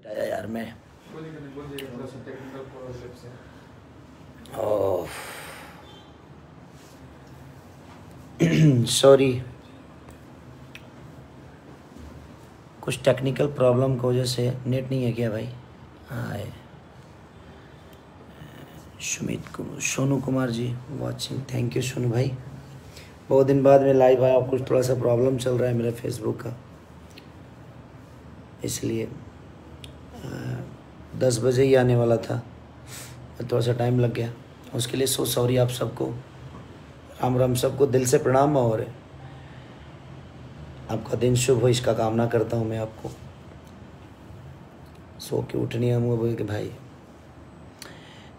बताया यार मैं। सॉरी, कुछ टेक्निकल प्रॉब्लम की वजह से नेट नहीं है क्या भाई? हाँ, Sonu Kumar ji watching, thank you Sonu भाई। बहुत दिन बाद में लाइव आया, कुछ थोड़ा सा प्रॉब्लम चल रहा है मेरा फेसबुक का, इसलिए 10 बजे ही आने वाला था, थोड़ा सा टाइम लग गया, उसके लिए सो सॉरी आप सबको। राम राम सबको, दिल से प्रणाम। और आपका दिन शुभ हो इसका कामना करता हूँ मैं आपको। सो के उठनी हम कि भाई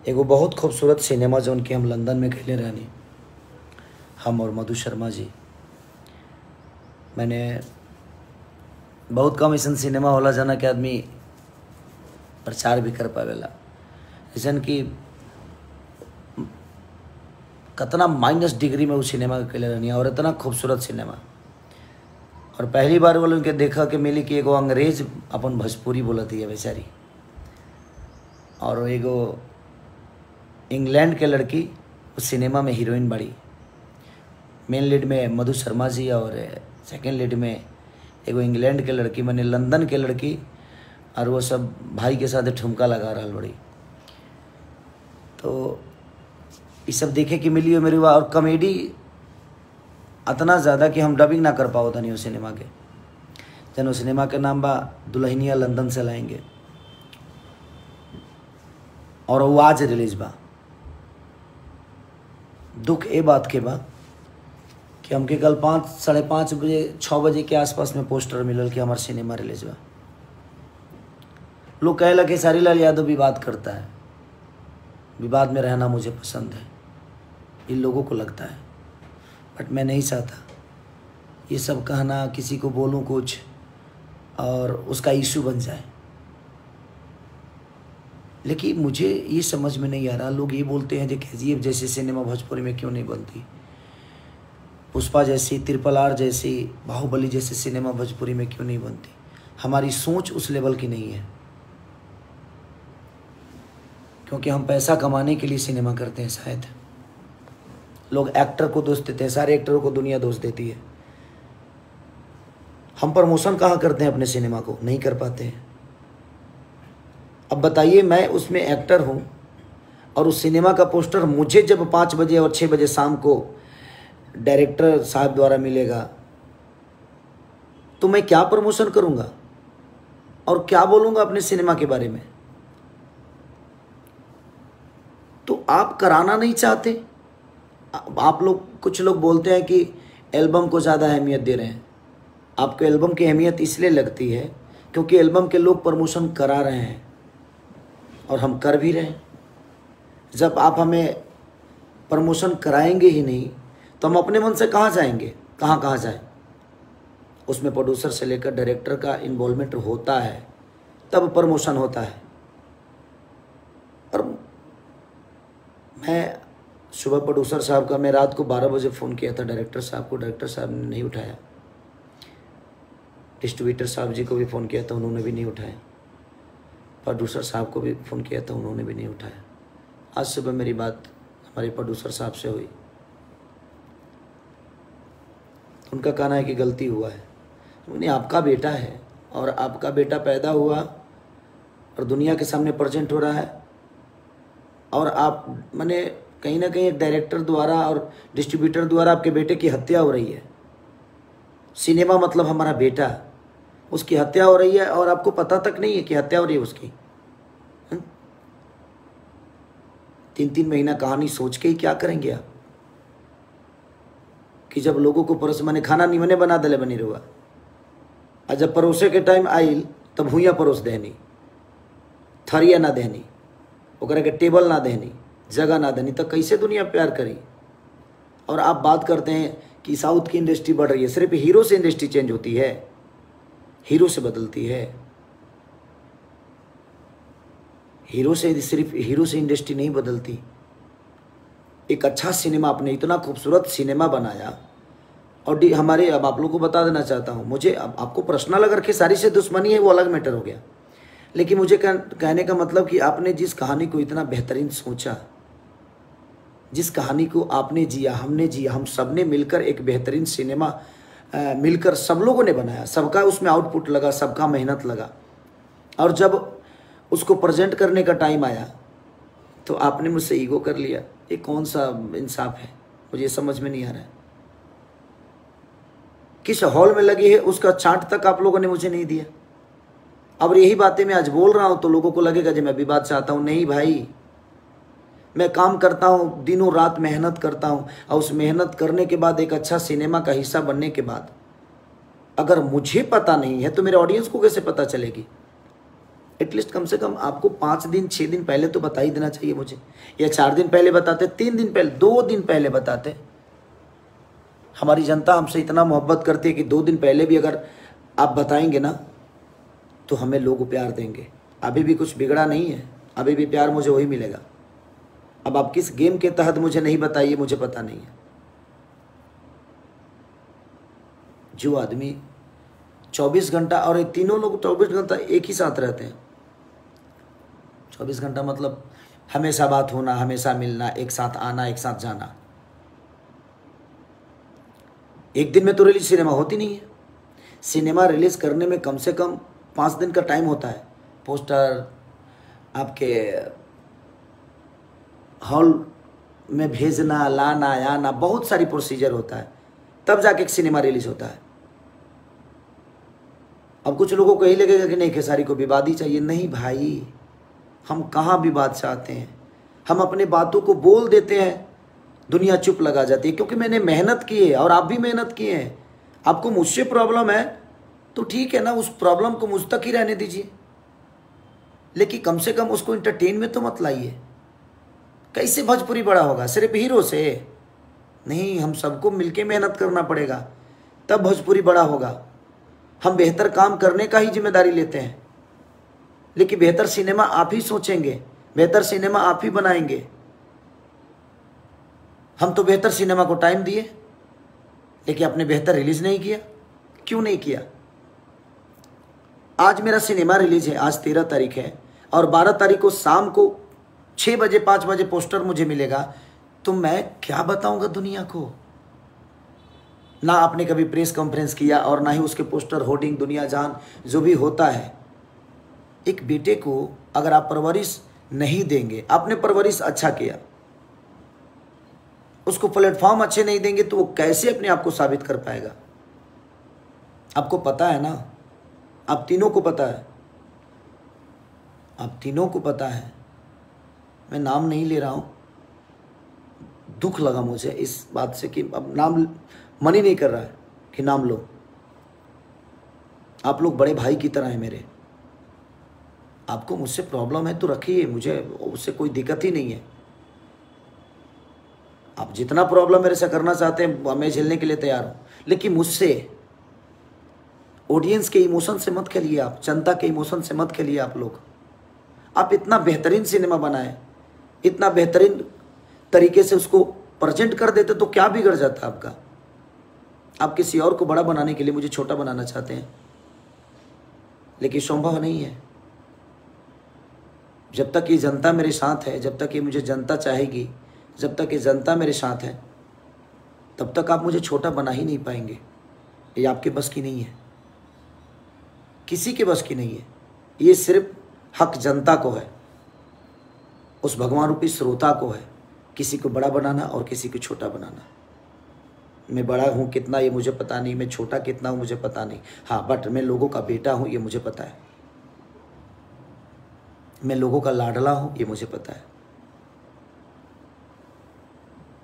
एगो बहुत खूबसूरत सिनेमा जो उनके हम लंदन में खेले रहनी, हम और मधु शर्मा जी। मैंने बहुत कम ऐसा सिनेमा होला जाना कि आदमी प्रचार भी कर पावेला, जैसन कि कितना माइनस डिग्री में उस सिनेमा के खेले रहनी और इतना खूबसूरत सिनेमा। और पहली बार बोले उनके देखा कि मिली कि एगो अंग्रेज अपन भोजपुरी बोलती है बेचारी, और एगो इंग्लैंड के लड़की उस सिनेमा में हीरोइन बड़ी। मेन लीड में मधु शर्मा जी और सेकंड लीड में एगो इंग्लैंड के लड़की, मैंने लंदन के लड़की, और वो सब भाई के साथ ठुमका लगा रहा बड़ी। तो ये सब देखे कि मिली मेरी, और कॉमेडी इतना ज़्यादा कि हम डबिंग ना कर पाओ था नहीं उस सिनेमा के। जन उस सिनेमा के नाम बा दुल्हनिया लंदन से लाएंगे, और वो आज रिलीज बा। दुख ए बात के बा कि हमके कल 5, साढ़े 5 बजे 6 बजे के आसपास में पोस्टर मिलल कि हमारे सिनेमा रिलीज बा। लोग कहे लगे खेसारी लाल यादव विवाद करता है, विवाद में रहना मुझे पसंद है, इन लोगों को लगता है, बट मैं नहीं चाहता ये सब कहना, किसी को बोलूं कुछ और उसका इशू बन जाए। लेकिन मुझे ये समझ में नहीं आ रहा, लोग ये बोलते हैं कि KGF जैसी सिनेमा भोजपुरी में क्यों नहीं बनती, पुष्पा जैसी, RRR जैसी, बाहुबली जैसी सिनेमा भोजपुरी में क्यों नहीं बनती। हमारी सोच उस लेवल की नहीं है, क्योंकि हम पैसा कमाने के लिए सिनेमा करते हैं। शायद लोग एक्टर को दोष देते हैं, सारे एक्टरों को दुनिया दोष देती है। हम प्रमोशन कहाँ करते हैं अपने सिनेमा को, नहीं कर पाते हैं। अब बताइए, मैं उसमें एक्टर हूँ और उस सिनेमा का पोस्टर मुझे जब 5 बजे और 6 बजे शाम को डायरेक्टर साहब द्वारा मिलेगा, तो मैं क्या प्रमोशन करूँगा और क्या बोलूँगा अपने सिनेमा के बारे में। तो आप कराना नहीं चाहते। आप लोग, कुछ लोग बोलते हैं कि एल्बम को ज़्यादा अहमियत दे रहे हैं। आपको एल्बम की अहमियत इसलिए लगती है क्योंकि एल्बम के लोग प्रमोशन करा रहे हैं और हम कर भी रहे हैं। जब आप हमें प्रमोशन कराएंगे ही नहीं तो हम अपने मन से कहाँ जाएंगे, कहाँ जाएं। उसमें प्रोड्यूसर से लेकर डायरेक्टर का इन्वॉल्वमेंट होता है, तब प्रमोशन होता है। और मैं सुबह प्रोड्यूसर साहब का, मैं रात को 12 बजे फ़ोन किया था डायरेक्टर साहब को, डायरेक्टर साहब ने नहीं उठाया। डिस्ट्रीब्यूटर साहब जी को भी फ़ोन किया था, उन्होंने भी नहीं उठाया। प्रोड्यूसर साहब को भी फ़ोन किया था, उन्होंने भी नहीं उठाया। आज सुबह मेरी बात हमारे प्रोड्यूसर साहब से हुई, उनका कहना है कि गलती हुआ है। उन्हें आपका बेटा है और आपका बेटा पैदा हुआ और दुनिया के सामने प्रेजेंट हो रहा है, और आप माने कहीं ना कहीं एक डायरेक्टर द्वारा और डिस्ट्रीब्यूटर द्वारा आपके बेटे की हत्या हो रही है। सिनेमा मतलब हमारा बेटा, उसकी हत्या हो रही है और आपको पता तक नहीं है कि हत्या हो रही है उसकी। 3-3 महीना कहानी सोच के ही क्या करेंगे आप, कि जब लोगों को परोस, मैंने खाना निमने बना दले बनी रुआ, और जब परोसे के टाइम आइल तब भूया परोस देनी, थरिया ना देनी, ओकरा के टेबल ना देनी, जगह ना देनी, तो कैसे दुनिया प्यार करी। और आप बात करते हैं कि साउथ की इंडस्ट्री बढ़ रही है। सिर्फ हीरो से इंडस्ट्री चेंज होती है, हीरो से बदलती है। हीरो से, सिर्फ हीरो से इंडस्ट्री नहीं बदलती। एक अच्छा सिनेमा, आपने इतना खूबसूरत सिनेमा बनाया, और हमारे, अब आप लोगों को बता देना चाहता हूँ, मुझे अब आपको पर्सनल अगर खेसारी से दुश्मनी है वो अलग मैटर हो गया, लेकिन मुझे कहने का मतलब कि आपने जिस कहानी को इतना बेहतरीन सोचा, जिस कहानी को आपने जिया, हमने जिया, हम सब ने मिलकर एक बेहतरीन सिनेमा मिलकर सब लोगों ने बनाया, सबका उसमें आउटपुट लगा, सबका मेहनत लगा, और जब उसको प्रेजेंट करने का टाइम आया तो आपने मुझसे ईगो कर लिया। ये कौन सा इंसाफ है? मुझे समझ में नहीं आ रहा है। किस हॉल में लगी है उसका चार्ट तक आप लोगों ने मुझे नहीं दिया। अब यही बातें मैं आज बोल रहा हूं तो लोगों को लगेगा कि मैं विवाद चाहता हूं। नहीं भाई, मैं काम करता हूं, दिनों रात मेहनत करता हूं, और उस मेहनत करने के बाद एक अच्छा सिनेमा का हिस्सा बनने के बाद अगर मुझे पता नहीं है तो मेरे ऑडियंस को कैसे पता चलेगी? एटलीस्ट कम से कम आपको 5 दिन 6 दिन पहले तो बता ही देना चाहिए मुझे, या 4 दिन पहले बताते, 3 दिन पहले, 2 दिन पहले बताते। हमारी जनता हमसे इतना मोहब्बत करती है कि 2 दिन पहले भी अगर आप बताएंगे ना तो हमें लोग प्यार देंगे। अभी भी कुछ बिगड़ा नहीं है, अभी भी प्यार मुझे वही मिलेगा। अब आप किस गेम के तहत मुझे नहीं बताइए, मुझे पता नहीं है। जो आदमी 24 घंटा, और ये तीनों लोग 24 घंटा एक ही साथ रहते हैं। 24 घंटा मतलब हमेशा बात होना, हमेशा मिलना, एक साथ आना, एक साथ जाना। एक दिन में तो रिलीज सिनेमा होती नहीं है। सिनेमा रिलीज करने में कम से कम 5 दिन का टाइम होता है। पोस्टर आपके हॉल में भेजना, लाना, आना, बहुत सारी प्रोसीजर होता है, तब जाके एक सिनेमा रिलीज होता है। अब कुछ लोगों को यही लगेगा कि नहीं खेसारी को विवाद ही चाहिए। नहीं भाई, हम कहाँ विवाद चाहते हैं? हम अपने बातों को बोल देते हैं, दुनिया चुप लगा जाती है, क्योंकि मैंने मेहनत की है और आप भी मेहनत किए हैं। आपको मुझसे प्रॉब्लम है तो ठीक है ना, उस प्रॉब्लम को मुझ तक ही रहने दीजिए, लेकिन कम से कम उसको इंटरटेन में तो मत लाइए। कैसे भोजपुरी बड़ा होगा? सिर्फ हीरो से नहीं, हम सबको मिलके मेहनत करना पड़ेगा, तब भोजपुरी बड़ा होगा। हम बेहतर काम करने का ही जिम्मेदारी लेते हैं, लेकिन बेहतर सिनेमा आप ही सोचेंगे, बेहतर सिनेमा आप ही बनाएंगे। हम तो बेहतर सिनेमा को टाइम दिए, लेकिन आपने बेहतर रिलीज नहीं किया। क्यों नहीं किया? आज मेरा सिनेमा रिलीज है, आज 13 तारीख है, और 12 तारीख को शाम को 6 बजे 5 बजे पोस्टर मुझे मिलेगा, तो मैं क्या बताऊंगा दुनिया को? ना आपने कभी प्रेस कॉन्फ्रेंस किया, और ना ही उसके पोस्टर, होर्डिंग, दुनिया जान जो भी होता है। एक बेटे को अगर आप परवरिश नहीं देंगे, आपने परवरिश अच्छा किया, उसको प्लेटफॉर्म अच्छे नहीं देंगे तो वो कैसे अपने आप को साबित कर पाएगा? आपको पता है ना, आप तीनों को पता है, आप तीनों को पता है। मैं नाम नहीं ले रहा हूं, दुख लगा मुझे इस बात से कि अब नाम मन ही नहीं कर रहा है कि नाम लो। आप लोग बड़े भाई की तरह हैं मेरे। आपको मुझसे प्रॉब्लम है तो रखिए, मुझे उससे कोई दिक्कत ही नहीं है। आप जितना प्रॉब्लम मेरे से करना चाहते हैं मैं झेलने के लिए तैयार हूं, लेकिन मुझसे ऑडियंस के इमोशन से मत खेलिए, आप जनता के इमोशन से मत खेलिए। आप लोग, आप इतना बेहतरीन सिनेमा बनाए, इतना बेहतरीन तरीके से उसको प्रेजेंट कर देते तो क्या बिगड़ जाता आपका? आप किसी और को बड़ा बनाने के लिए मुझे छोटा बनाना चाहते हैं, लेकिन संभव नहीं है। जब तक ये जनता मेरे साथ है, जब तक ये मुझे जनता चाहेगी, जब तक ये जनता मेरे साथ है, तब तक आप मुझे छोटा बना ही नहीं पाएंगे। ये आपके बस की नहीं है, किसी के बस की नहीं है। ये सिर्फ हक जनता को है, उस भगवान रूपी श्रोता को है, किसी को बड़ा बनाना और किसी को छोटा बनाना। मैं बड़ा हूँ कितना ये मुझे पता नहीं, मैं छोटा कितना हूँ मुझे पता नहीं। हाँ, बट मैं लोगों का बेटा हूँ ये मुझे पता है, मैं लोगों का लाडला हूँ ये मुझे पता है।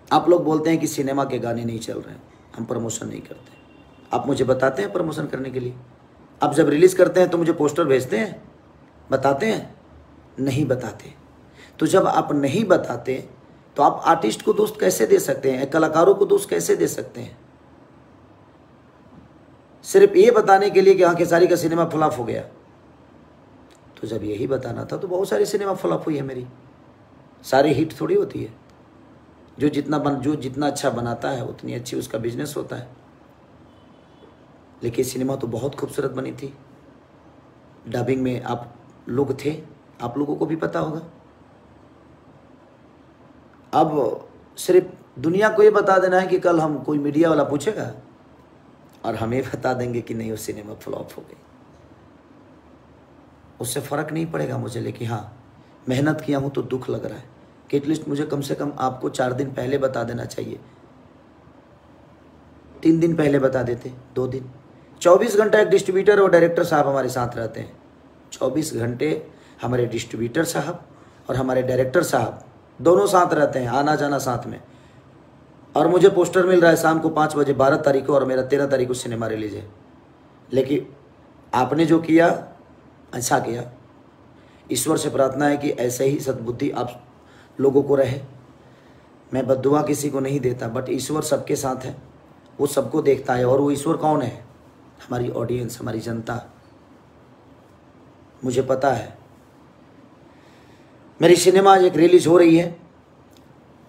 आप लोग बोलते हैं कि सिनेमा के गाने नहीं चल रहे हैं, हम प्रमोशन नहीं करते। आप मुझे बताते हैं प्रमोशन करने के लिए? आप जब रिलीज़ करते हैं तो मुझे पोस्टर भेजते हैं, बताते हैं? नहीं बताते। तो जब आप नहीं बताते तो आप आर्टिस्ट को दोस्त कैसे दे सकते हैं, कलाकारों को दोस्त कैसे दे सकते हैं? सिर्फ ये बताने के लिए कि हाँ खेसारी का सिनेमा फ्लॉप हो गया। तो जब यही बताना था तो बहुत सारी सिनेमा फ्लॉप हुई है मेरी, सारी हिट थोड़ी होती है। जो जितना अच्छा बनाता है उतनी अच्छी उसका बिजनेस होता है। लेकिन सिनेमा तो बहुत खूबसूरत बनी थी। डबिंग में आप लोग थे, आप लोगों को भी पता होगा। अब सिर्फ दुनिया को ये बता देना है कि कल हम कोई मीडिया वाला पूछेगा और हमें बता देंगे कि नहीं वो सिनेमा फ्लॉप हो गई, उससे फ़र्क नहीं पड़ेगा मुझे। लेकिन हाँ, मेहनत किया हूँ तो दुख लग रहा है कि एटलीस्ट मुझे कम से कम आपको 4 दिन पहले बता देना चाहिए, 3 दिन पहले बता देते, 2 दिन। 24 घंटा एक डिस्ट्रीब्यूटर और डायरेक्टर साहब हमारे साथ रहते हैं। 24 घंटे हमारे डिस्ट्रीब्यूटर साहब और हमारे डायरेक्टर साहब दोनों साथ रहते हैं, आना जाना साथ में। और मुझे पोस्टर मिल रहा है शाम को 5 बजे 12 तारीख को, और मेरा 13 तारीख को सिनेमा रिलीज है। लेकिन आपने जो किया अच्छा किया। ईश्वर से प्रार्थना है कि ऐसे ही सद्बुद्धि आप लोगों को रहे। मैं बद्दुआ किसी को नहीं देता, बट ईश्वर सबके साथ है, वो सबको देखता है। और वो ईश्वर कौन है? हमारी ऑडियंस, हमारी जनता। मुझे पता है मेरी सिनेमा एक रिलीज हो रही है,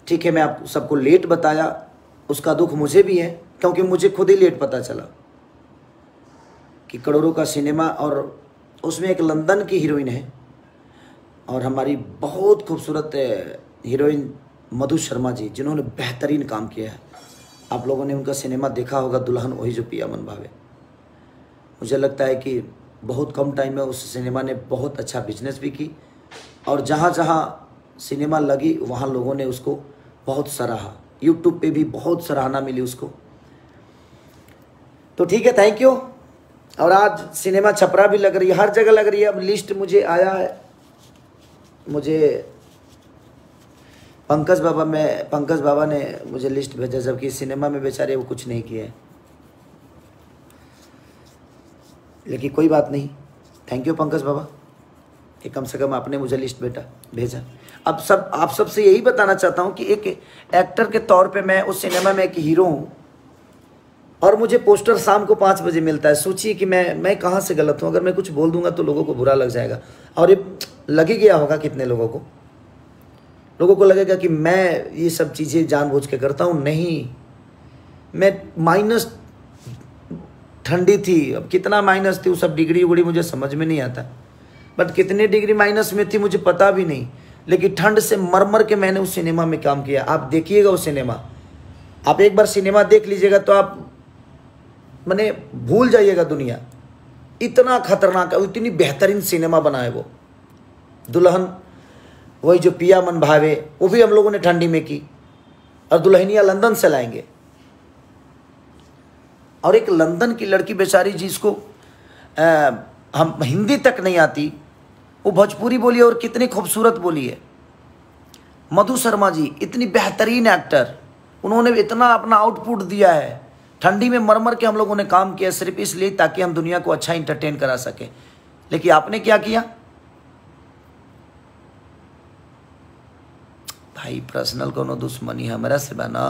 ठीक है। मैं आप सबको लेट बताया, उसका दुख मुझे भी है, क्योंकि मुझे खुद ही लेट पता चला कि करोड़ों का सिनेमा, और उसमें एक लंदन की हीरोइन है और हमारी बहुत खूबसूरत हीरोइन मधु शर्मा जी, जिन्होंने बेहतरीन काम किया है। आप लोगों ने उनका सिनेमा देखा होगा, दुल्हन वही जो पिया मन भावे। मुझे लगता है कि बहुत कम टाइम में उस सिनेमा ने बहुत अच्छा बिजनेस भी की, और जहाँ जहाँ सिनेमा लगी वहाँ लोगों ने उसको बहुत सराहा। यूट्यूब पे भी बहुत सराहना मिली उसको। तो ठीक है, थैंक यू। और आज सिनेमा छपरा भी लग रही है, हर जगह लग रही है। अब लिस्ट मुझे आया है, मुझे पंकज बाबा ने मुझे लिस्ट भेजा, जबकि सिनेमा में बेचारे वो कुछ नहीं किए। लेकिन कोई बात नहीं, थैंक यू पंकज बाबा, कि कम से कम आपने मुझे लिस्ट भेजा। अब आप सबसे यही बताना चाहता हूँ कि एक एक्टर के तौर पे मैं उस सिनेमा में एक हीरो हूँ, और मुझे पोस्टर शाम को 5 बजे मिलता है। सोचिए कि मैं कहाँ से गलत हूँ। अगर मैं कुछ बोल दूंगा तो लोगों को बुरा लग जाएगा, और ये लग ही गया होगा कितने लोगों को लगेगा कि मैं ये सब चीज़ें जानबूझ के करता हूँ। नहीं, मैं माइनस ठंडी थी, अब कितना माइनस थी वो सब डिग्री उगड़ी मुझे समझ में नहीं आता, बट कितने डिग्री माइनस में थी मुझे पता भी नहीं। लेकिन ठंड से मर के मैंने उस सिनेमा में काम किया। आप देखिएगा वो सिनेमा, आप एक बार सिनेमा देख लीजिएगा तो आप माने भूल जाइएगा दुनिया। इतना खतरनाक, इतनी बेहतरीन सिनेमा बना है वो। दुल्हन वही जो पिया मन भावे, वो भी हम लोगों ने ठंडी में की, और दुल्हनिया लंदन से लाएंगे। और एक लंदन की लड़की बेचारी जिसको हम हिंदी तक नहीं आती, वो भोजपुरी बोली है, और कितनी खूबसूरत बोली है। मधु शर्मा जी इतनी बेहतरीन एक्टर, उन्होंने इतना अपना आउटपुट दिया है। ठंडी में मर के हम लोगों ने काम किया, सिर्फ इसलिए ताकि हम दुनिया को अच्छा इंटरटेन करा सके। लेकिन आपने क्या किया भाई? पर्सनल कोनो दुश्मनी हमारा से बना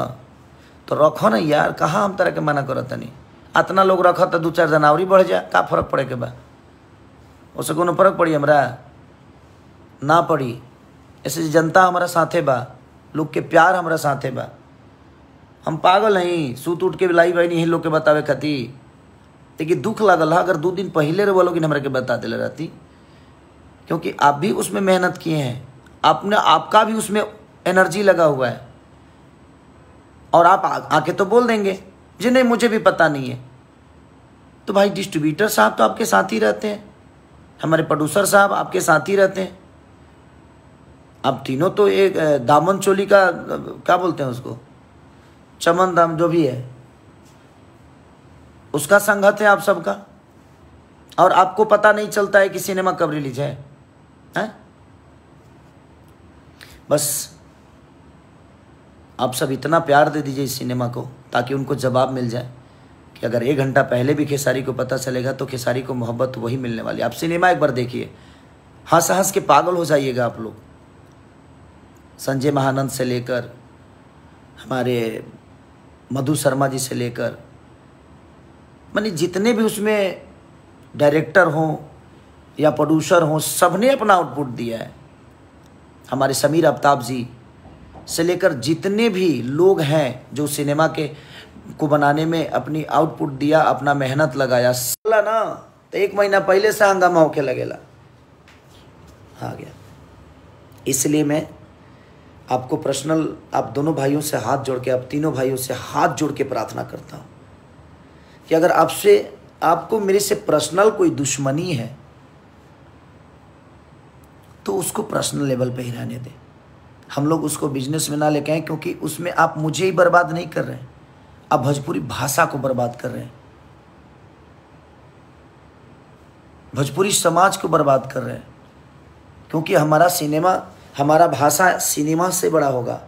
तो रखो ना यार, कहाँ हम तरह के मना करो तनी। इतना लोग रखो तो 2-4 जनवरी बढ़ जाए, का फर्क पड़े के बा? उससे कोनो फर्क पड़ी हमरा ना पड़ी। ऐसे जनता हमारा साथे बा, लोग के प्यार हमारा साथे बा। हम पागल नहीं सूत उठ के लाई भाई नहीं लोग के बतावे खाती। लेकिन दुख लगल है, अगर 2 दिन पहले रे बोलो कि हमरा के बता दिले रहती, क्योंकि आप भी उसमें मेहनत किए हैं, आपका भी उसमें एनर्जी लगा हुआ है। और आप आके तो बोल देंगे जी नहीं मुझे भी पता नहीं है। तो भाई डिस्ट्रीब्यूटर साहब तो आपके साथ ही रहते हैं, हमारे प्रोड्यूसर साहब आपके साथ ही रहते हैं। आप तीनों तो एक दामन चोली का क्या बोलते हैं उसको, चमन दाम जो भी है उसका संगत है आप सबका। और आपको पता नहीं चलता है कि सिनेमा कब रिलीज है? बस आप सब इतना प्यार दे दीजिए इस सिनेमा को, ताकि उनको जवाब मिल जाए कि अगर 1 घंटा पहले भी खेसारी को पता चलेगा तो खेसारी को मोहब्बत वही मिलने वाली। आप सिनेमा एक बार देखिए, हंस हंस के पागल हो जाइएगा आप लोग। संजय महानंद से लेकर हमारे मधु शर्मा जी से लेकर, माने जितने भी उसमें डायरेक्टर हों या प्रोड्यूसर हों, सबने अपना आउटपुट दिया है। हमारे समीर आफ्ताब जी से लेकर जितने भी लोग हैं जो सिनेमा को बनाने में अपनी आउटपुट दिया, अपना मेहनत लगाया। ना तो 1 महीना पहले से हंगामा होके लगेला आ गया। इसलिए मैं आपको पर्सनल, आप दोनों भाइयों से हाथ जोड़ के, आप तीनों भाइयों से हाथ जोड़ के प्रार्थना करता हूँ कि अगर आपको मेरे से पर्सनल कोई दुश्मनी है तो उसको पर्सनल लेवल पे ही रहने दें। हम लोग उसको बिजनेस में ना लेके आए, क्योंकि उसमें आप मुझे ही बर्बाद नहीं कर रहे हैं, आप भोजपुरी भाषा को बर्बाद कर रहे हैं, भोजपुरी समाज को बर्बाद कर रहे हैं। क्योंकि हमारा सिनेमा, हमारा भाषा सिनेमा से बड़ा होगा,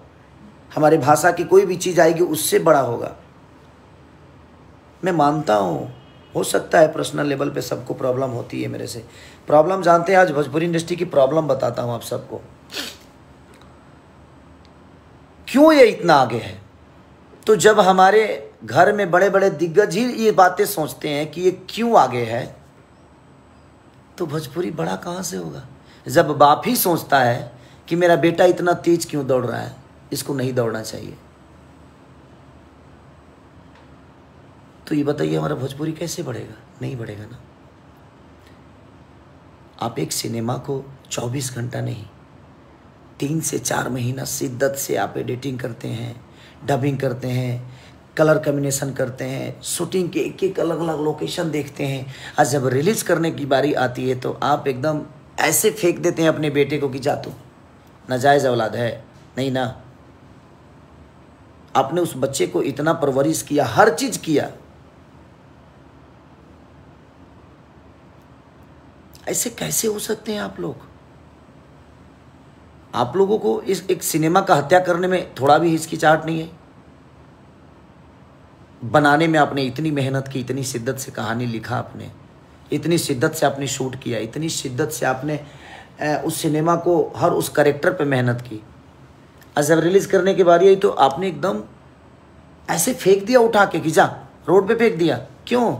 हमारी भाषा की कोई भी चीज़ आएगी उससे बड़ा होगा। मैं मानता हूँ, हो सकता है पर्सनल लेवल पे सबको प्रॉब्लम होती है मेरे से। प्रॉब्लम जानते हैं, आज भोजपुरी इंडस्ट्री की प्रॉब्लम बताता हूँ आप सबको, क्यों ये इतना आगे है। तो जब हमारे घर में बड़े बड़े दिग्गज ही ये बातें सोचते हैं कि ये क्यों आगे है, तो भोजपुरी बड़ा कहाँ से होगा। जब बाप ही सोचता है कि मेरा बेटा इतना तेज क्यों दौड़ रहा है, इसको नहीं दौड़ना चाहिए, तो ये बताइए हमारा भोजपुरी कैसे बढ़ेगा? नहीं बढ़ेगा ना। आप एक सिनेमा को 24 घंटा नहीं, 3 से 4 महीना शिद्दत से आप एडिटिंग करते हैं, डबिंग करते हैं, कलर कॉम्बिनेशन करते हैं, शूटिंग के एक एक अलग अलग लोकेशन देखते हैं, और जब रिलीज़ करने की बारी आती है तो आप एकदम ऐसे फेंक देते हैं अपने बेटे को कि जा तू नाजायज़ औलाद है। नहीं ना, आपने उस बच्चे को इतना परवरिश किया, हर चीज़ किया, ऐसे कैसे हो सकते हैं आप लोग? आप लोगों को इस एक सिनेमा का हत्या करने में थोड़ा भी हिचकिचाहट नहीं है? बनाने में आपने इतनी मेहनत की, इतनी शिद्दत से कहानी लिखा आपने, इतनी शिद्दत से आपने शूट किया, इतनी शिद्दत से आपने उस सिनेमा को हर उस कैरेक्टर पे मेहनत की, और जब रिलीज़ करने की बारी आई तो आपने एकदम ऐसे फेंक दिया उठा के कि जा, रोड पे फेंक दिया। क्यों?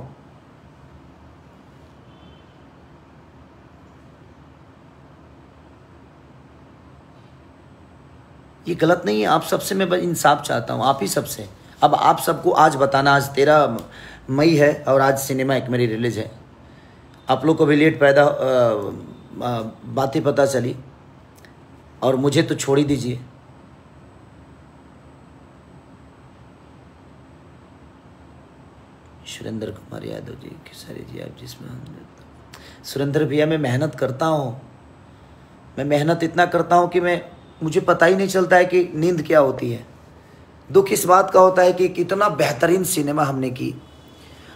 ये गलत नहीं है। आप सबसे मैं इंसाफ चाहता हूँ, आप ही सबसे। अब आप सबको आज बताना, आज 13 मई है और आज सिनेमा एक मेरी रिलीज है। आप लोग को भी लेट पैदा बातें पता चली, और मुझे तो छोड़ ही दीजिए। सुरेंद्र कुमार यादव जी, खेसारी जी, आप जिसमें सुरेंद्र भैया, मैं मेहनत करता हूँ, मैं मेहनत इतना करता हूँ कि मुझे पता ही नहीं चलता है कि नींद क्या होती है। दुख इस बात का होता है कि कितना बेहतरीन सिनेमा हमने की,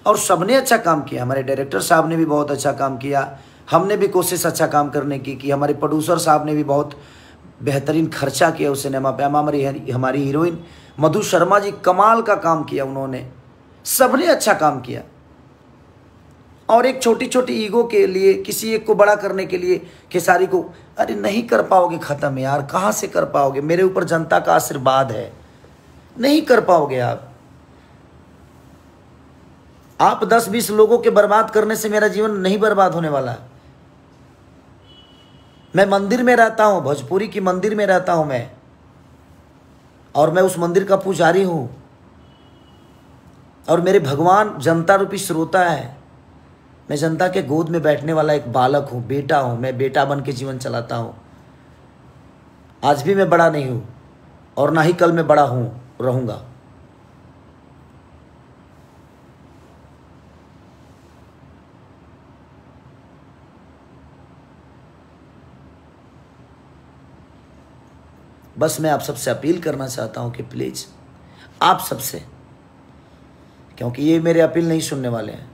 और सबने अच्छा काम किया। हमारे डायरेक्टर साहब ने भी बहुत अच्छा काम किया, हमने भी कोशिश अच्छा काम करने की हमारे प्रोड्यूसर साहब ने भी बहुत बेहतरीन खर्चा किया उस सिनेमा पे। हमारी हीरोइन मधु शर्मा जी कमाल का काम किया उन्होंने, सबने अच्छा काम किया। और एक छोटी छोटी ईगो के लिए, किसी एक को बड़ा करने के लिए खेसारी को, अरे नहीं कर पाओगे ख़त्म यार, कहाँ से कर पाओगे? मेरे ऊपर जनता का आशीर्वाद है, नहीं कर पाओगे आप 10-20 लोगों के बर्बाद करने से मेरा जीवन नहीं बर्बाद होने वाला। मैं मंदिर में रहता हूं, भोजपुरी की मंदिर में रहता हूं मैं, और मैं उस मंदिर का पुजारी हूं, और मेरे भगवान जनता रूपी श्रोता है। मैं जनता के गोद में बैठने वाला एक बालक हूं, बेटा हूं। मैं बेटा बन के जीवन चलाता हूं। आज भी मैं बड़ा नहीं हूं, और ना ही कल मैं बड़ा रहूंगा। बस मैं आप सबसे अपील करना चाहता हूं कि प्लीज़ आप सबसे, क्योंकि ये मेरे अपील नहीं सुनने वाले हैं,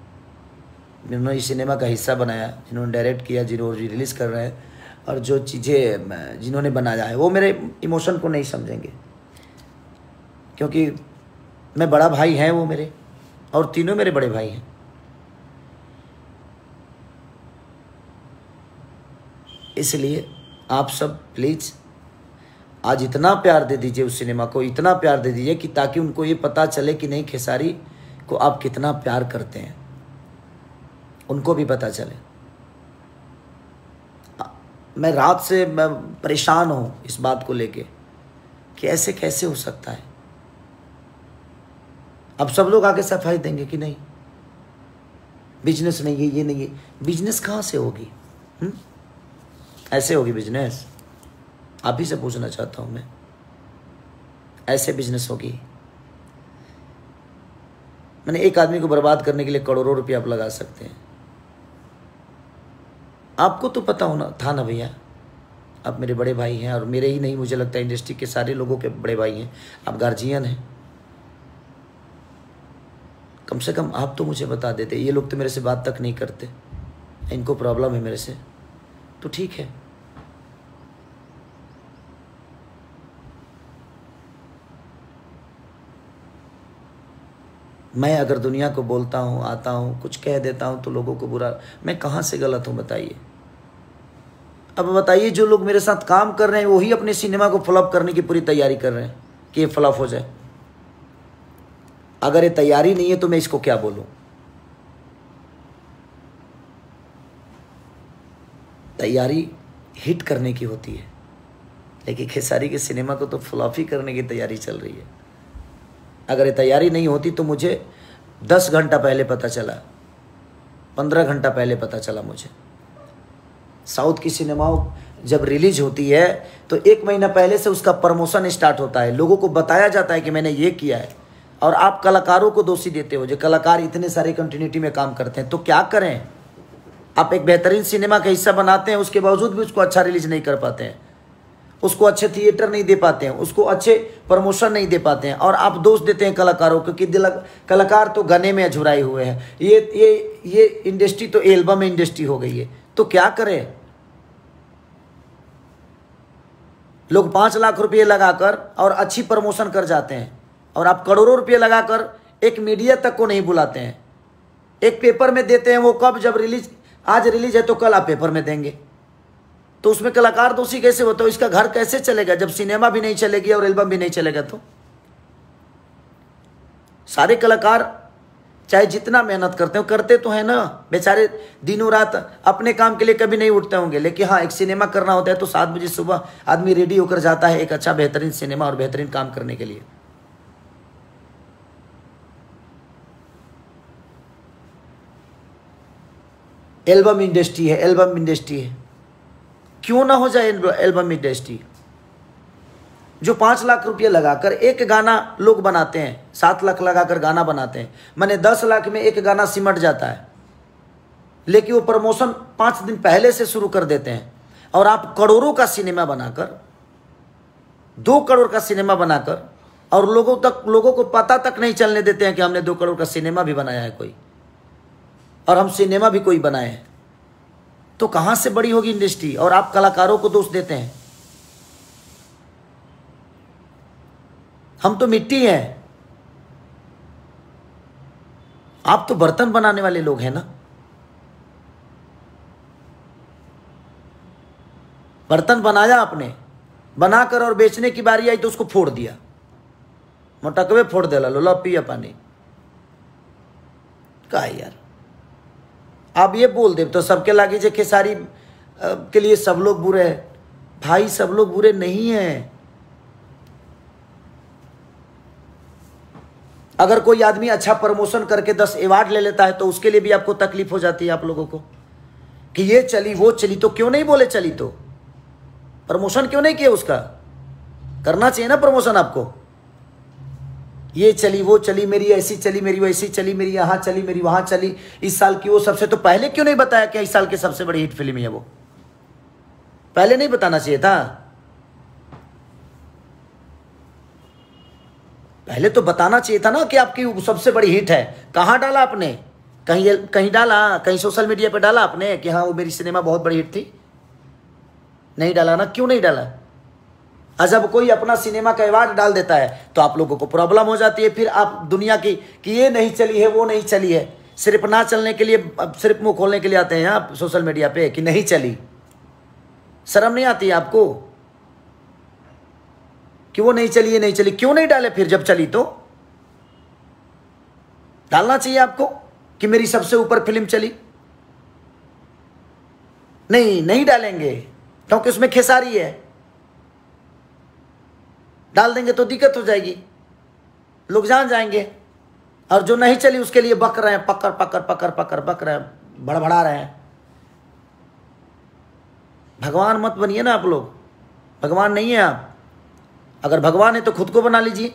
जिन्होंने इस सिनेमा का हिस्सा बनाया, जिन्होंने डायरेक्ट किया, जिन्होंने रिलीज़ कर रहे हैं, और जो चीज़ें जिन्होंने बनाया है, वो मेरे इमोशन को नहीं समझेंगे। क्योंकि मैं बड़ा भाई हैं वो मेरे, और तीनों मेरे बड़े भाई हैं। इसलिए आप सब प्लीज़ आज इतना प्यार दे दीजिए उस सिनेमा को, इतना प्यार दे दीजिए कि ताकि उनको ये पता चले कि नहीं, खेसारी को आप कितना प्यार करते हैं, उनको भी पता चले। मैं रात से मैं परेशान हूँ इस बात को लेके कि ऐसे कैसे हो सकता है। अब सब लोग आगे सफाई देंगे कि नहीं, बिजनेस नहीं है, ये नहीं है। बिजनेस कहाँ से होगी? ऐसे होगी बिजनेस? आप ही से पूछना चाहता हूं मैं, ऐसे बिजनेस होगी? मैंने एक आदमी को बर्बाद करने के लिए करोड़ों रुपया आप लगा सकते हैं। आपको तो पता होना था ना भैया, आप मेरे बड़े भाई हैं, और मेरे ही नहीं, मुझे लगता है इंडस्ट्री के सारे लोगों के बड़े भाई हैं, आप गार्जियन हैं। कम से कम आप तो मुझे बता देते। ये लोग तो मेरे से बात तक नहीं करते, इनको प्रॉब्लम है मेरे से, तो ठीक है। मैं अगर दुनिया को बोलता हूँ, आता हूँ, कुछ कह देता हूँ तो लोगों को बुरा, मैं कहाँ से गलत हूँ बताइए? अब बताइए, जो लोग मेरे साथ काम कर रहे हैं वही अपने सिनेमा को फ्लॉप करने की पूरी तैयारी कर रहे हैं कि ये फ्लॉप हो जाए। अगर ये तैयारी नहीं है तो मैं इसको क्या बोलूं? तैयारी हिट करने की होती है, लेकिन खेसारी के सिनेमा को तो फ्लॉप ही करने की तैयारी चल रही है। अगर ये तैयारी नहीं होती तो मुझे 10 घंटा पहले पता चला, 15 घंटा पहले पता चला मुझे। साउथ की सिनेमाओं जब रिलीज होती है तो 1 महीना पहले से उसका प्रमोशन स्टार्ट होता है, लोगों को बताया जाता है कि मैंने ये किया है। और आप कलाकारों को दोषी देते हो, जो कलाकार इतने सारे कंटिन्यूटी में काम करते हैं, तो क्या करें? आप एक बेहतरीन सिनेमा का हिस्सा बनाते हैं, उसके बावजूद भी उसको अच्छा रिलीज नहीं कर पाते हैं, उसको अच्छे थिएटर नहीं दे पाते हैं, उसको अच्छे प्रमोशन नहीं दे पाते हैं, और आप दोष देते हैं कलाकारों को कि कलाकार तो गाने में अझुराए हुए हैं। ये इंडस्ट्री तो एल्बम इंडस्ट्री हो गई है, तो क्या करें? लोग 5 लाख रुपये लगाकर और अच्छी प्रमोशन कर जाते हैं, और आप करोड़ों रुपये लगाकर एक मीडिया तक को नहीं बुलाते हैं, एक पेपर में देते हैं। वो कब? जब रिलीज, आज रिलीज है तो कल आप पेपर में देंगे, तो उसमें कलाकार दोषी कैसे होता है? इसका घर कैसे चलेगा जब सिनेमा भी नहीं चलेगी और एल्बम भी नहीं चलेगा? तो सारे कलाकार चाहे जितना मेहनत करते हो, करते तो है ना बेचारे, दिनों रात अपने काम के लिए कभी नहीं उठते होंगे, लेकिन हाँ, एक सिनेमा करना होता है तो 7 बजे सुबह आदमी रेडी होकर जाता है एक अच्छा बेहतरीन सिनेमा और बेहतरीन काम करने के लिए। एल्बम इंडस्ट्री है, एल्बम इंडस्ट्री है, क्यों ना हो जाए एल्बम इंडस्ट्री? जो 5 लाख रुपये लगाकर एक गाना लोग बनाते हैं, 7 लाख लगाकर गाना बनाते हैं, मैंने 10 लाख में एक गाना सिमट जाता है, लेकिन वो प्रमोशन 5 दिन पहले से शुरू कर देते हैं। और आप करोड़ों का सिनेमा बनाकर, 2 करोड़ का सिनेमा बनाकर, और लोगों को पता तक नहीं चलने देते हैं कि हमने 2 करोड़ का सिनेमा भी बनाया है कोई, और हम सिनेमा भी कोई बनाए हैं, तो कहां से बड़ी होगी इंडस्ट्री? और आप कलाकारों को दोष देते हैं। हम तो मिट्टी हैं, आप तो बर्तन बनाने वाले लोग हैं ना। बर्तन बनाया आपने, बनाकर और बेचने की बारी आई तो उसको फोड़ दिया, मोटकवे फोड़ दिला, लो पिया पानी का यार। आप ये बोल दे तो सबके लागे जे खेसारी के लिए सब लोग बुरे हैं। भाई, सब लोग बुरे नहीं हैं। अगर कोई आदमी अच्छा प्रमोशन करके 10 अवार्ड ले लेता है तो उसके लिए भी आपको तकलीफ हो जाती है, आप लोगों को, कि ये चली वो चली। तो क्यों नहीं बोले चली? तो प्रमोशन क्यों नहीं किया उसका? करना चाहिए ना प्रमोशन आपको। ये चली वो चली, मेरी ऐसी चली, मेरी वैसी चली, मेरी यहाँ चली, मेरी वहाँ चली, इस साल की वो सबसे, तो पहले क्यों नहीं बताया कि इस साल की सबसे बड़ी हिट फिल्म है वो? पहले नहीं बताना चाहिए था? पहले तो बताना चाहिए था ना कि आपकी सबसे बड़ी हिट है। कहाँ डाला आपने? कहीं डाला? कहीं सोशल मीडिया पे डाला आपने कि हाँ वो मेरी सिनेमा बहुत बड़ी हिट थी? नहीं डाला ना। क्यों नहीं डाला? जब कोई अपना सिनेमा का अवार्ड डाल देता है तो आप लोगों को प्रॉब्लम हो जाती है। फिर आप दुनिया की कि ये नहीं चली है, वो नहीं चली है, सिर्फ ना चलने के लिए, सिर्फ मुंह खोलने के लिए आते हैं आप सोशल मीडिया पे कि नहीं चली। शर्म नहीं आती है आपको कि वो नहीं चली, ये नहीं चली? क्यों नहीं डाले फिर? जब चली तो डालना चाहिए आपको कि मेरी सबसे ऊपर फिल्म चली। नहीं डालेंगे क्योंकि उसमें खेसारी है। डाल देंगे तो दिक्कत हो जाएगी, लोग जान जाएंगे। और जो नहीं चली उसके लिए बक रहे हैं, पकड़ बक रहे हैं, बड़बड़ा रहे हैं। भगवान मत बनिए ना आप लोग, भगवान नहीं है आप। अगर भगवान है तो खुद को बना लीजिए।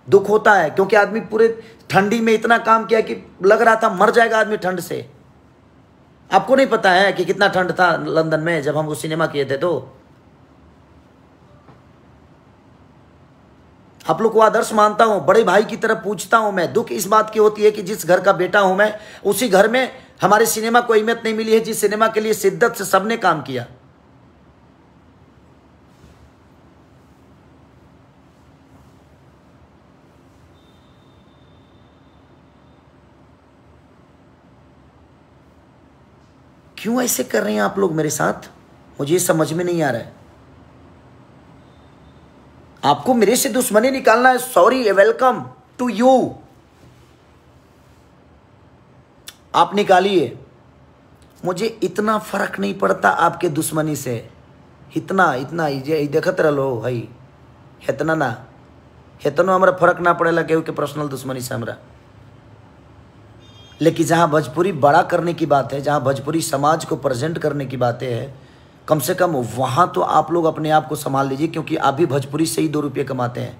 दुख होता है क्योंकि आदमी पूरे ठंडी में इतना काम किया कि लग रहा था मर जाएगा आदमी ठंड से। आपको नहीं पता है कि कितना ठंड था लंदन में जब हम वो सिनेमा किए थे। तो आप लोग को आदर्श मानता हूं, बड़े भाई की तरह पूछता हूं मैं। दुख इस बात की होती है कि जिस घर का बेटा हूं मैं, उसी घर में हमारे सिनेमा को अहमियत नहीं मिली है, जिस सिनेमा के लिए शिद्दत से सबने काम किया। क्यों ऐसे कर रहे हैं आप लोग मेरे साथ, मुझे समझ में नहीं आ रहा है। आपको मेरे से दुश्मनी निकालना है, सॉरी, वेलकम टू यू, आप निकालिए। मुझे इतना फर्क नहीं पड़ता आपके दुश्मनी से, इतना ये देखत रहो भाई, इतना ना इतना हमारा फर्क ना पड़ेला केहू के पर्सनल दुश्मनी से हमरा। लेकिन जहाँ भोजपुरी बड़ा करने की बात है, जहाँ भोजपुरी समाज को प्रेजेंट करने की बातें हैं, कम से कम वहाँ तो आप लोग अपने आप को संभाल लीजिए, क्योंकि आप भी भोजपुरी से ही 2 रुपये कमाते हैं,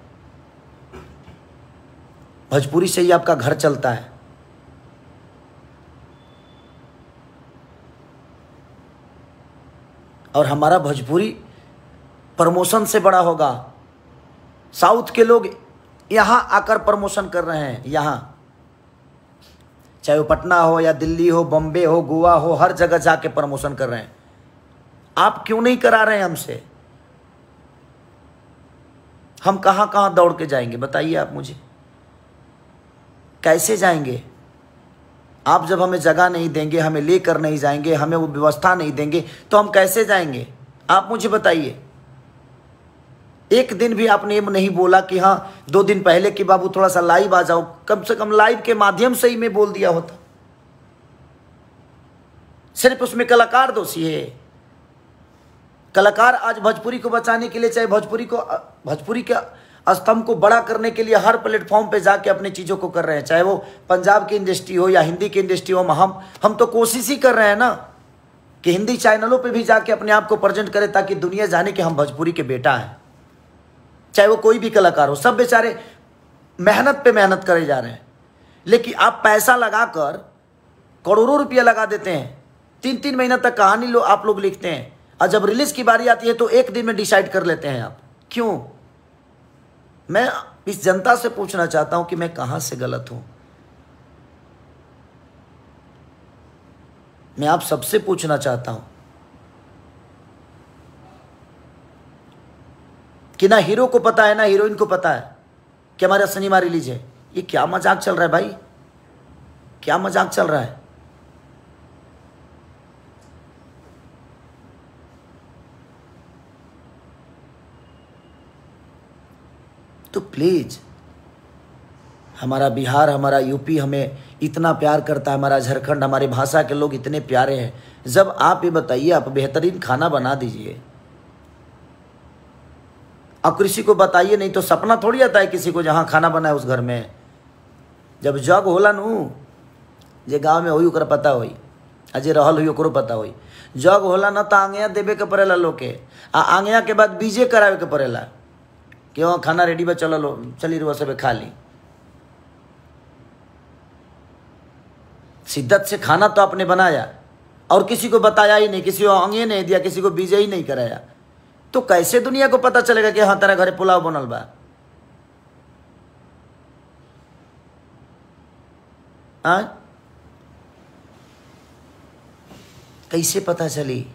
भोजपुरी से ही आपका घर चलता है। और हमारा भोजपुरी प्रमोशन से बड़ा होगा। साउथ के लोग यहाँ आकर प्रमोशन कर रहे हैं, यहाँ चाहे वो पटना हो या दिल्ली हो, बॉम्बे हो, गोवा हो, हर जगह जाके प्रमोशन कर रहे हैं। आप क्यों नहीं करा रहे हैं हमसे? हम कहां कहां दौड़ के जाएंगे बताइए आप मुझे, कैसे जाएंगे? आप जब हमें जगह नहीं देंगे, हमें लेकर नहीं जाएंगे, हमें वो व्यवस्था नहीं देंगे, तो हम कैसे जाएंगे? आप मुझे बताइए। एक दिन भी आपने ये नहीं बोला कि हाँ 2 दिन पहले कि बाबू थोड़ा सा लाइव आ जाओ। कम से कम लाइव के माध्यम से ही मैं बोल दिया होता। सिर्फ उसमें कलाकार दोषी है। कलाकार आज भोजपुरी को बचाने के लिए, चाहे भोजपुरी के स्तंभ को बड़ा करने के लिए हर प्लेटफॉर्म पे जाके अपनी चीज़ों को कर रहे हैं, चाहे वो पंजाब की इंडस्ट्री हो या हिंदी की इंडस्ट्री हो। हम तो कोशिश ही कर रहे हैं ना कि हिंदी चैनलों पे भी जाके अपने आप को प्रेजेंट करें, ताकि दुनिया जाने कि हम भोजपुरी के बेटा हैं। चाहे वो कोई भी कलाकार हो, सब बेचारे मेहनत पे मेहनत करे जा रहे हैं। लेकिन आप पैसा लगाकर करोड़ों रुपया लगा देते हैं, 3-3 महीना तक कहानी आप लोग लिखते हैं, और जब रिलीज की बारी आती है तो एक दिन में डिसाइड कर लेते हैं आप। क्यों? मैं इस जनता से पूछना चाहता हूं कि मैं कहां से गलत हूं। मैं आप सबसे पूछना चाहता हूं कि ना हीरो को पता है ना हीरोइन को पता है कि हमारा सिनेमा रिलीज है। ये क्या मजाक चल रहा है भाई, क्या मजाक चल रहा है? तो प्लीज, हमारा बिहार, हमारा यूपी हमें इतना प्यार करता है, हमारा झारखंड, हमारे भाषा के लोग इतने प्यारे हैं। जब आप ये बताइए, आप बेहतरीन खाना बना दीजिए, आप किसी को बताइए, नहीं तो सपना थोड़ी आता है किसी को जहाँ खाना बना है उस घर में। जब जग होला नू, जे गाँव में होई ओकरा पता होई, अजे रहल हुई ओकरो पता होई। जग होला ना तो आंगिया देवे के पड़ेला लोग के, आ आंगिया के बाद बीजे करावे के पड़ेला कि वहाँ खाना रेडी बा, चलो लो चली रुआ सब खा ली। शिद्दत से खाना तो आपने बनाया और किसी को बताया ही नहीं, किसी को आंगिया नहीं दिया, किसी को बीजे ही नहीं कराया, तो कैसे दुनिया को पता चलेगा कि हाँ तेरा घरे पुलाव बनल बा? कैसे पता चली?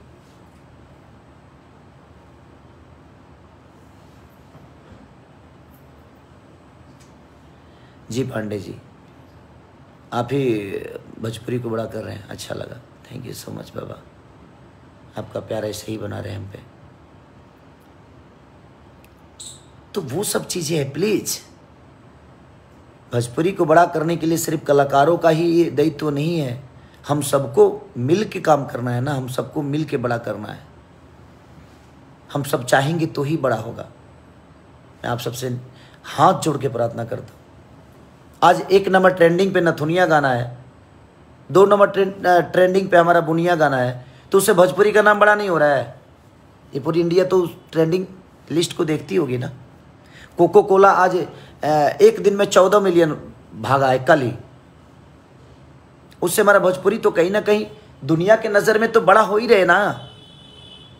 जी पांडे जी, आप ही भोजपुरी को बड़ा कर रहे हैं, अच्छा लगा, थैंक यू सो मच बाबा। आपका प्यार ऐसे ही बना रहे हम पे। तो वो सब चीज़ें हैं। प्लीज, भोजपुरी को बड़ा करने के लिए सिर्फ कलाकारों का ही ये दायित्व नहीं है, हम सबको मिल के काम करना है ना, हम सबको मिल के बड़ा करना है। हम सब चाहेंगे तो ही बड़ा होगा। मैं आप सबसे हाथ जोड़ के प्रार्थना करता हूँ। आज 1 नंबर ट्रेंडिंग पे नथुनिया गाना है, 2 नंबर ट्रेंडिंग पे हमारा बुनिया गाना है, तो उससे भोजपुरी का नाम बड़ा नहीं हो रहा है। ये पूरी इंडिया तो ट्रेंडिंग लिस्ट को देखती होगी ना। कोको कोला आज एक दिन में 14 मिलियन भागा है कल ही। उससे हमारा भोजपुरी तो कहीं ना कहीं दुनिया के नज़र में तो बड़ा हो ही रहे ना।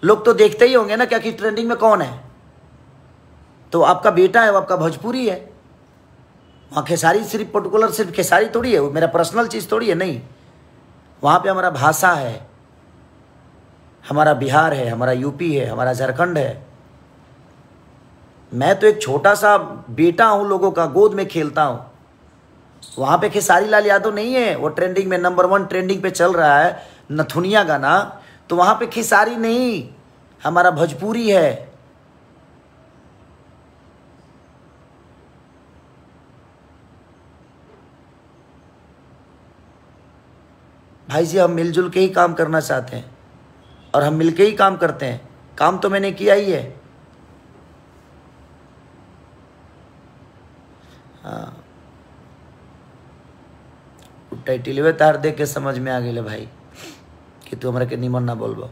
लोग तो देखते ही होंगे ना क्या कि ट्रेंडिंग में कौन है। तो आपका बेटा है, वो आपका भोजपुरी है। वहाँ खेसारी सिर्फ पर्टिकुलर सिर्फ खेसारी थोड़ी है, वो मेरा पर्सनल चीज़ थोड़ी है, नहीं। वहाँ पे हमारा भाषा है, हमारा बिहार है, हमारा यूपी है, हमारा झारखंड है। मैं तो एक छोटा सा बेटा हूँ, लोगों का गोद में खेलता हूँ। वहाँ पे खेसारी लाल यादव नहीं है, वो ट्रेंडिंग में नंबर 1 ट्रेंडिंग पे चल रहा है नथुनिया गाना, तो वहाँ पे खेसारी नहीं, हमारा भोजपुरी है। भाई जी, हम मिलजुल के ही काम करना चाहते हैं और हम मिलके ही काम करते हैं। काम तो मैंने किया ही है। हाँ, टाइटिलवे तार देख के समझ में आ गए भाई कि तू हमरा के निमन ना बोलबो।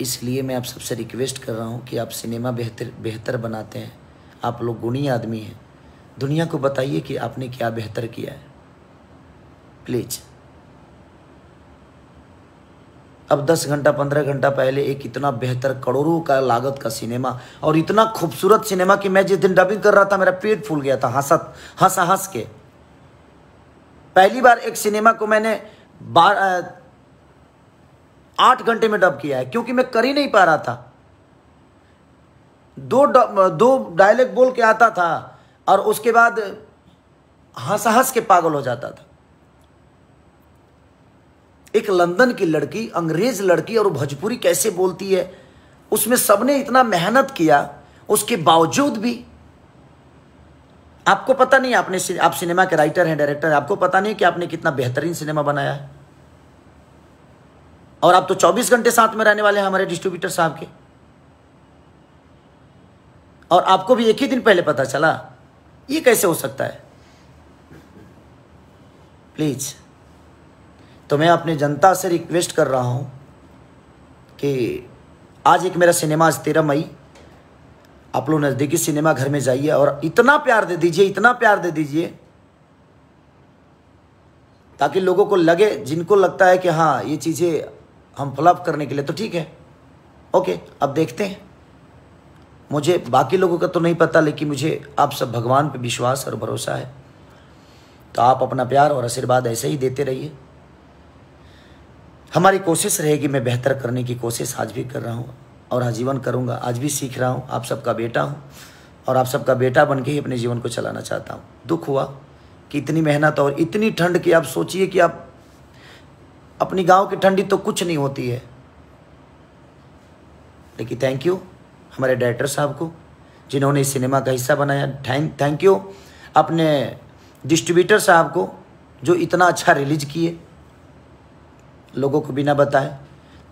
इसलिए मैं आप सबसे रिक्वेस्ट कर रहा हूँ कि आप सिनेमा बेहतर बनाते हैं, आप लोग गुणी आदमी हैं, दुनिया को बताइए कि आपने क्या बेहतर किया है प्लीज़। अब 10 घंटा 15 घंटा पहले एक इतना बेहतर करोड़ों का लागत का सिनेमा और इतना खूबसूरत सिनेमा कि मैं जिस दिन डबिंग कर रहा था मेरा पेट फूल गया था हंस के। पहली बार एक सिनेमा को मैंने 8 घंटे में डब किया है, क्योंकि मैं कर ही नहीं पा रहा था। दो डायलॉग बोल के आता था और उसके बाद हंस के पागल हो जाता था। एक लंदन की लड़की, अंग्रेज लड़की, और भोजपुरी कैसे बोलती है, उसमें सबने इतना मेहनत किया, उसके बावजूद भी आपको पता नहीं, आप सिनेमा के राइटर हैं, डायरेक्टर हैं, आपको पता नहीं कि आपने कितना बेहतरीन सिनेमा बनाया है। और आप तो 24 घंटे साथ में रहने वाले हैं हमारे डिस्ट्रीब्यूटर साहब के, और आपको भी एक ही दिन पहले पता चला। ये कैसे हो सकता है प्लीज। तो मैं अपने जनता से रिक्वेस्ट कर रहा हूं कि आज एक मेरा सिनेमा, आज 13 मई, आप लोग नज़दीकी सिनेमा घर में जाइए और इतना प्यार दे दीजिए, इतना प्यार दे दीजिए ताकि लोगों को लगे, जिनको लगता है कि हाँ ये चीज़ें हम फ्लॉप करने के लिए, तो ठीक है, ओके, अब देखते हैं। मुझे बाकी लोगों का तो नहीं पता, लेकिन मुझे आप सब भगवान पे विश्वास और भरोसा है। तो आप अपना प्यार और आशीर्वाद ऐसे ही देते रहिए। हमारी कोशिश रहेगी, मैं बेहतर करने की कोशिश आज भी कर रहा हूँ और आजीवन करूँगा। आज भी सीख रहा हूँ, आप सबका बेटा हूँ और आप सबका बेटा बन के ही अपने जीवन को चलाना चाहता हूँ। दुख हुआ कि इतनी मेहनत और इतनी ठंड की, आप सोचिए कि आप अपनी गांव की ठंडी तो कुछ नहीं होती है, लेकिन थैंक यू हमारे डायरेक्टर साहब को जिन्होंने इस सिनेमा का हिस्सा बनाया। थैंक यू अपने डिस्ट्रीब्यूटर साहब को जो इतना अच्छा रिलीज किए लोगों को बिना बताए।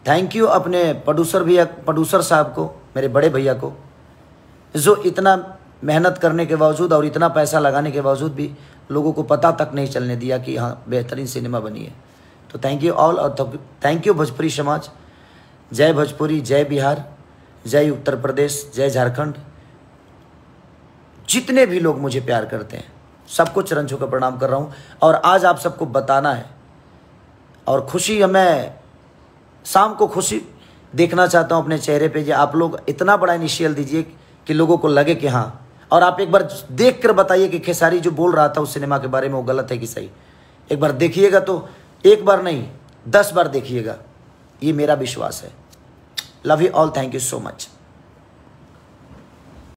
थैंक यू अपने प्रोड्यूसर साहब को, मेरे बड़े भैया को, जो इतना मेहनत करने के बावजूद और इतना पैसा लगाने के बावजूद भी लोगों को पता तक नहीं चलने दिया कि हाँ बेहतरीन सिनेमा बनी है। तो थैंक यू ऑल और थैंक यू भोजपुरी समाज। जय भोजपुरी, जय बिहार, जय उत्तर प्रदेश, जय झारखंड। जितने भी लोग मुझे प्यार करते हैं सबको चरण छू कर प्रणाम कर रहा हूँ। और आज आप सबको बताना है और खुशी, मैं शाम को खुशी देखना चाहता हूँ अपने चेहरे पे। आप लोग इतना बड़ा इनिशियल दीजिए कि लोगों को लगे कि हाँ, और आप एक बार देख कर बताइए कि खेसारी जो बोल रहा था उस सिनेमा के बारे में वो गलत है कि सही। एक बार देखिएगा, तो एक बार नहीं 10 बार देखिएगा, ये मेरा विश्वास है। Love you all, thank you so much.